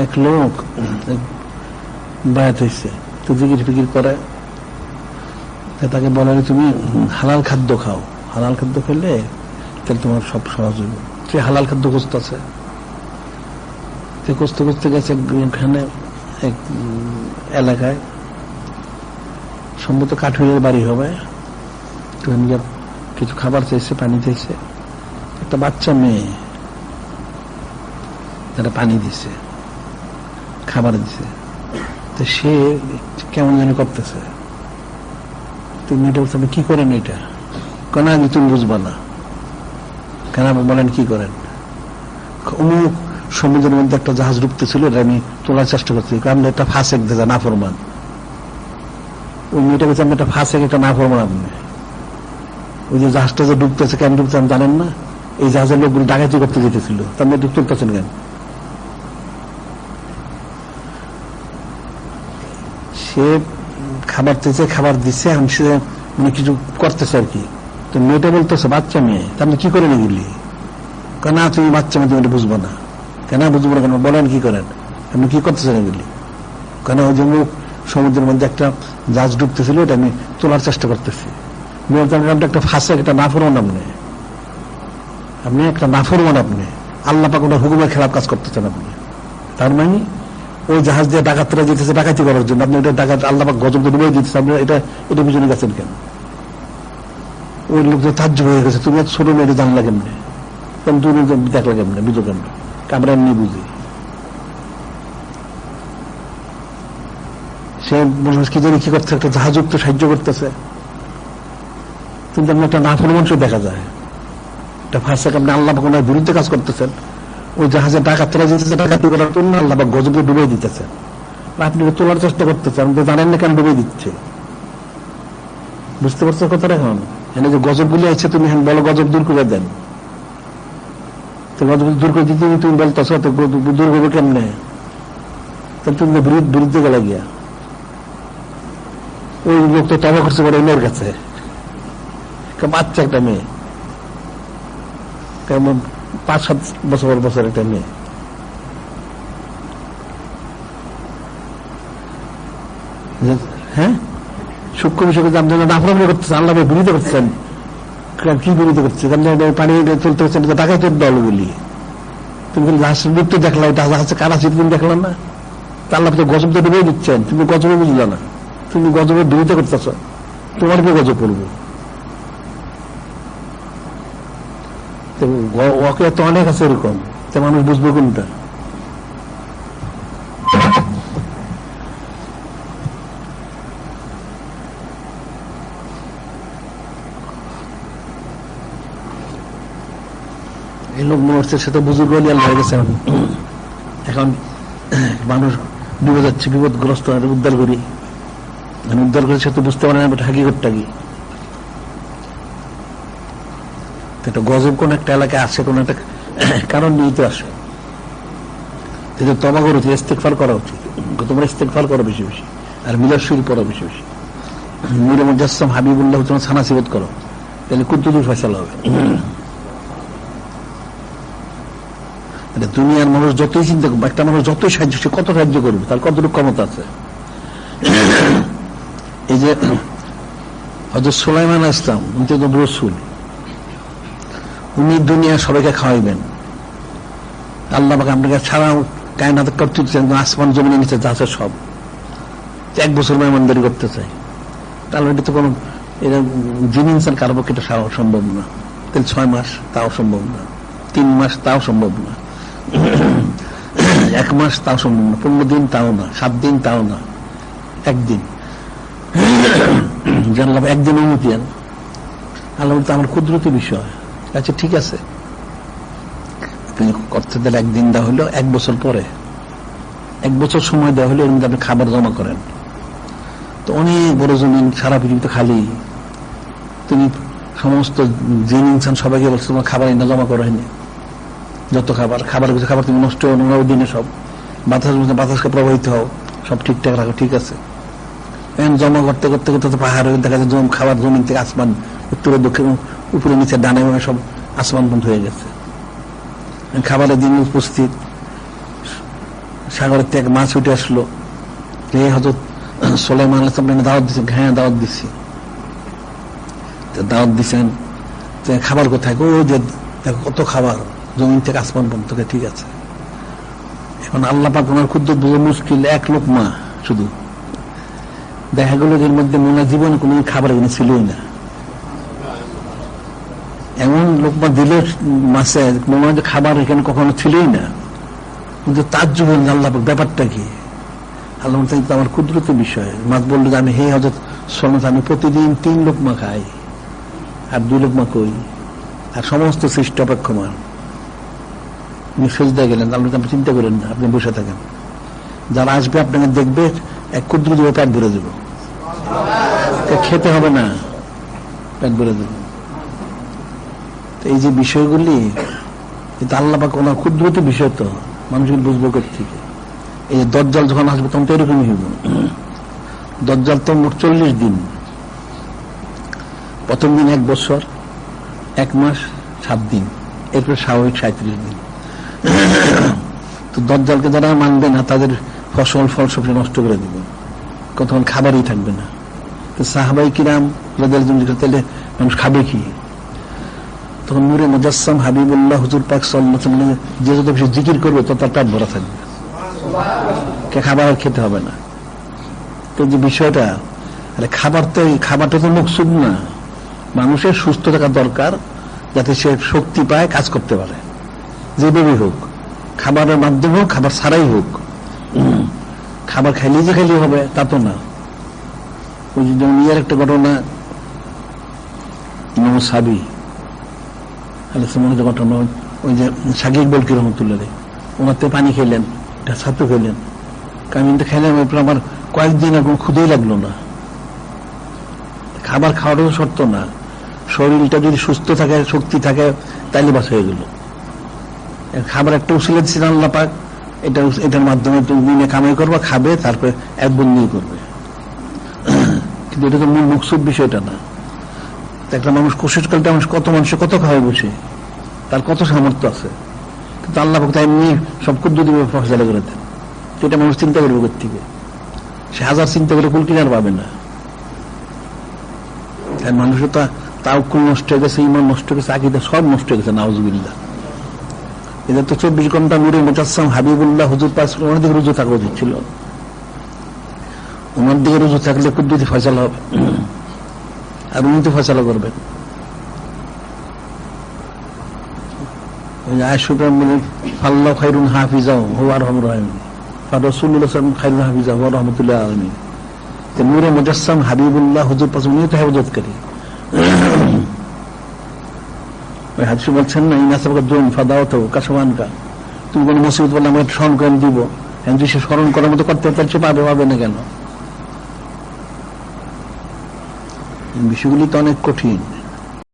এক লোক বায়াত হয়েছে, তো জিকির ফিকির করে, তাকে বলে তুমি হালাল খাদ্য খাও, হালাল খাদ্য খেলে তাহলে তোমার সব সহজ হইব। সে হালাল খাদ্য খুঁজতেছে, খুঁজতে খুঁজতে গেছে এখানে এক এলাকায়, সম্ভবত কাঠুরের বাড়ি হবে, কিছু খাবার চাইছে, পানি চাইছে। একটা বাচ্চা মেয়ে তারা পানি দিছে, খাবার দিছে, তো সে কেমন যেন করতেছে। তুমি এটা বলতে কি করেন এটা? কেন আগে তুমি বুঝবা না কেন? বলেন কি করেন? অমুক সমুদ্রের মধ্যে একটা জাহাজ ডুবতেছিল, এটা আমি তোলার চেষ্টা করছি, আমরা একটা ফাঁসেক দেখা না ফরমান। ওই মেয়েটা বলছে আমি একটা ফাঁসেক, একটা না ফরমান। আপনি ওই যে জাহাজটা যে ডুবতেছে, কেন ডুবতে জানেন না? এই জাহাজের লোকগুলো ডাকাতি করতে যেতেছিল, তার মেয়ে ডুব তুলতেছেন কেন? সে খাবার চেয়েছে, খাবার দিচ্ছে, আমি সে মানে কিছু করতেছে আর কি। তো মেয়েটা বলতেছে বাচ্চা মেয়ে, আপনি কি করেন এগুলি? কেন তুমি বাচ্চা মেয়ে, তুমি এটা বুঝবো না কেন? বুঝবো না কেন? বলেন কি করেন, আপনি কি করতেছেন এগুলি? কেন? ওই যে সমুদ্রের মধ্যে একটা জাহাজ ডুবতেছিল, এটা আমি তোলার চেষ্টা করতেছি। একটা ফাঁসে, একটা নাফরমান, আপনি একটা নাফরমান, আপনি আল্লাহ পাক ওনার হুকুমের খেলাফ কাজ করতেছেন আপনি। তার মানে ওই জাহাজ দিয়ে ডাকাতরা যেতেছে ডাকাতি করার জন্য, আপনি এটা ডাকাত আল্লাহ পাক গজব ডুবে দিতেছে, আপনি এটা পিছনে গেছেন কেন? ওই লোক যে তাজ্জব হয়ে গেছে, তুমি ছোট মেয়েটা জানলা কেমনে, তুমি দেখলা কেমনে, বুঝো কেমনে? আমরা এমনি বুঝি। সে কি জানি কি করছে, একটা জাহাজ উঠতে সাহায্য করতেছে, কিন্তু আপনি একটা নাফরমান দেখা যায়, একটা ফাঁসেক, আপনি আল্লাহ পাক ওনার বিরুদ্ধে কাজ করতেছেন। ওই জাহাজে ডাকাতরা যেতেছে ডাকাতি করার জন্য, আল্লাহ পাক গজবে ডুবে দিতেছেন, আপনি তোলার চেষ্টা করতেছেন, আপনি জানেন না কেন ডুবে দিচ্ছে। বুঝতে পারছো কথাটা? এখন এখানে যে গজব গুলি আছে, তুমি বলো গজব দূর করে দেন, তো গজব দূর করে দিতে তুমি বলতেছো দূর করবে কেমনে? তাহলে তুমি বিরুদ্ধে গেলে গিয়া। ওই লোক তো তবা করছে বলে মেয়ের কাছে, বাচ্চা একটা মেয়ে, কেমন 5-7 বছর একটা মেয়ে। হ্যাঁ, সূক্ষ্ম বিষয়কে নাফরমানি করতেছে, আল্লাহ বিরোধিতা করছেন। কি বিরোধিতা করছে? পানি চলতে হচ্ছে, টাকাই তোর দলগুলি। তুমি ডুবতে দেখলা, এটা জাহাজে কারা ছিল তুমি দেখলাম না? আল্লাহ তো গজব তো ডুবেই দিচ্ছেন, তুমি গজবে বুঝলা না, তুমি গজবের বিরোধিতা করতেছ, তোমার কি গজব করবো? ওকে তো অনেক আছে এরকম, তো মানুষ বুঝবো কোনটা? এই লোক মরছে, সে তো বুজুর্গ আল্লাহ হয়ে গেছে। এখন মানুষ ডুবে যাচ্ছে, বিপদগ্রস্ত, উদ্ধার করি, উদ্ধার করে সে তো বুঝতে পারে না হাকিকতটা কি। একটা গজব কোন একটা এলাকায় আসে, কোন একটা কারণ নিয়ে তো আসে, তবা করা উচিত, ইস্তেগফার করা উচিত। তোমরা ইস্তেগফার করো বেশি বেশি, আর মিলাদ শরীফ পড়ো বেশি বেশি, মীর মুজাসসাম হাবিবুল্লাহ তোমার ছানাসিবত করো, তাহলে কুদ্দুসের ফয়সালা হবে। দুনিয়ার মানুষ যতই চিন্তা করবে, একটা মানুষ যতই সাহায্য, সে কত সাহায্য করবে, তার কতটুকু ক্ষমতা আছে। এই যে হযরত সুলাইমান আলাইহিস সালাম, উনি তো রাসূল, উনি দুনিয়া সবাইকে খাওয়াইবেন। আল্লাহ পাক আপনাকে ছাড়া কায়নাত করতেছে, আসমান জমিনের নিচে যা আছে সব, 1 বছর মেহমানদারি করতে চাই, তাহলে এটা তো কোনো জিন ইনসান কারো পক্ষে এটা সম্ভব না। তাহলে 6 মাস তাও সম্ভব না, 3 মাস তাও সম্ভব না, 1 মাস তাও সম্ভব না, 15 দিন তাও না, 7 দিন তাও না, 1 দিন জানলাম, 1 দিন অনুমতি আন। আল্লাহ বলতে আমার কুদরতি বিষয়। আচ্ছা ঠিক আছে, করতে দিলে 1 দিন দেওয়া হলো, 1 বছর পরে 1 বছর সময় দেওয়া হলো, এর মধ্যে আপনি খাবার জমা করেন। তো অনেক বড় জমিন, সারা পৃথিবীতে খালি, তুমি সমস্ত জিন ইনসান সবাইকে বলছো তোমার খাবার এনে জমা করা হয়নি, যত খাবার তুমি নষ্ট হও দিনে, সব বাতাসকে প্রবাহিত হও, সব ঠিকঠাক রাখো, ঠিক আছে। এখন জমা করতে করতে করতে পাহাড় দেখা যায় খাবার জমিন থেকে আসমান, উত্তরে দক্ষিণ উপরে নিচে ডানে সব আসমান বন্ধ হয়ে গেছে, খাবারের দিন উপস্থিত, সাগরের থেকে মাছ উঠে আসলো, হযরত সুলাইমান আলাইহিস সালাম দাওয়াত দিচ্ছেন, হ্যাঁ দাওয়াত দিচ্ছি। দাওয়াত দিচ্ছেন, খাবার কোথায়? ও যে দেখো কত খাবার, জমিন থেকে আসমান পর্যন্ত। ঠিক আছে, এখন আল্লাহ পাক ওনার ক্ষুদ্র বোঝা মুশকিল, এক লোকমা শুধু। দেখা গেল এর মধ্যে মনে জীবনে কোনো খাবার এখানে ছিলই না, এমন লোকমা দিল মাছে মনে হয় যে খাবার এখানে কখনো ছিলই না। কিন্তু তার জীবন আল্লাহ পাক ব্যাপারটা কি? আল্লাহ আমার কুদরতি বিষয়। মাছ বললো যে আমি হে হযরত সুলাইমান, আমি প্রতিদিন 3 লোকমা খাই, আর 2 লোকমা কই, আর সমস্ত সৃষ্টি অপেক্ষমান। উনি সেজদায় গেলেন, আল্লাহ আপনি চিন্তা করেন না, আপনি বসে থাকেন, যারা আসবে আপনাকে দেখবে এক ক্ষুদ্র দিব, পেট ভরে দেব, খেতে হবে না, পেট ভরে দেব। এই যে বিষয়গুলি, এটা আল্লাহ পাক ওনার কুদরতি বিষয়, তো মানুষগুলো বুঝবো কোত্থেকে? এই যে দজ্জাল যখন আসবে তখন তো এরকমই হইব। দজ্জাল তো মোট 40 দিন, প্রথম দিন 1 বছর 1 মাস 7 দিন, এরপর স্বাভাবিক 37 দিন। তো দজ্জালকে যারা মানবে না তাদের ফসল ফল সব নষ্ট করে দিবে, তখন খাবারই থাকবে না। তো সাহাবাই কিরাম তাহলে মানুষ খাবে কি? তখন নূরে মুজাসসাম হাবিবুল্লাহ হুজুর পাক সাল্লাল্লাহু আলাইহি ওয়াসাল্লাম যে যত বেশি জিকির করবে তত তার পেট ভরা থাকবে, খাবার খেতে হবে না। তো যে বিষয়টা, খাবারটা তো মকসুদ না, মানুষের সুস্থ থাকা দরকার, যাতে সে শক্তি পায়, কাজ করতে পারে, যেভাবেই হোক, খাবারের মাধ্যমে হোক, খাবার ছাড়াই হোক। খাবার খাইলে যে খাইলে হবে তা তো না। ওই যে ইয়ার একটা ঘটনা, ইমাম সাবি আলাইহিস ঘটনা, ওই যে শাকিব বলকি রহমতুল্লাহ ওনার থেকে পানি খেলেন, একটা ছাত্র খেলেন, কামিনটা খাইলাম, এরপর আমার কয়েকদিন এখন ক্ষুদেই লাগলো না। খাবার খাওয়ারও শর্ত না, শরীরটা যদি সুস্থ থাকে, শক্তি থাকে, তাইলে বাস হয়ে গেল। খাবার একটা উসিলা দিচ্ছেন আল্লাহ পাক, এটার মাধ্যমে তুমি দিনে কামাই করবা, খাবে, তারপরে এক বন্দি করবে। কিন্তু এটা তো মূল মকসুদ বিষয়টা না। একটা মানুষ কোশিশ করতে কত মানুষে কত খাওয়াই বসে, তার কত সামর্থ্য আছে, কিন্তু আল্লাহ পাক তাই এমনি সব কুদরতি ফয়সালা করে দেন। এটা মানুষ চিন্তা করবে কোত্থেকে? সে হাজার চিন্তা করে কুল কিনার পাবে না। মানুষের তাওকুল নষ্ট হয়ে গেছে, ইমান নষ্ট হয়ে গেছে, আকীদা সব নষ্ট হয়ে গেছে, নাউজুবিল্লাহ। এদের তো 24 ঘন্টা নূরে মুজাসসাম হাবিবুল্লাহ হুজুর পাক ওনার দিকে রুজু থাকা উচিত ছিল। ওনার দিকে রুজু থাকলে কুদরতি ফয়সালা হবে, আর উনি তো ফয়সালা করবেন। আল্লাহ খায়রুন হাফিজাহু ওয়া আরহামুর রাহিমিন, রাসূলুল্লাহ সাল্লাল্লাহু আলাইহি ওয়াসাল্লাম খায়রুন হাফিজাহু ওয়া রাহমাতুল লিল আলামিন। নূরে মুজাসসাম হাবিবুল্লাহ হুজুর পাক উনি তো হেফাজতকারী। ওই হাদিসে বলছেন না, ইনাসাবকা দুন ফাদাওয়াতু কাশওয়ানকা, তুমি কোন মুসিবত বললে আমি স্মরণ করে দিব, যদি সে স্মরণ করার মতো করতে তাহলে সে পাবে না কেন? বিষয়গুলি তো অনেক কঠিন।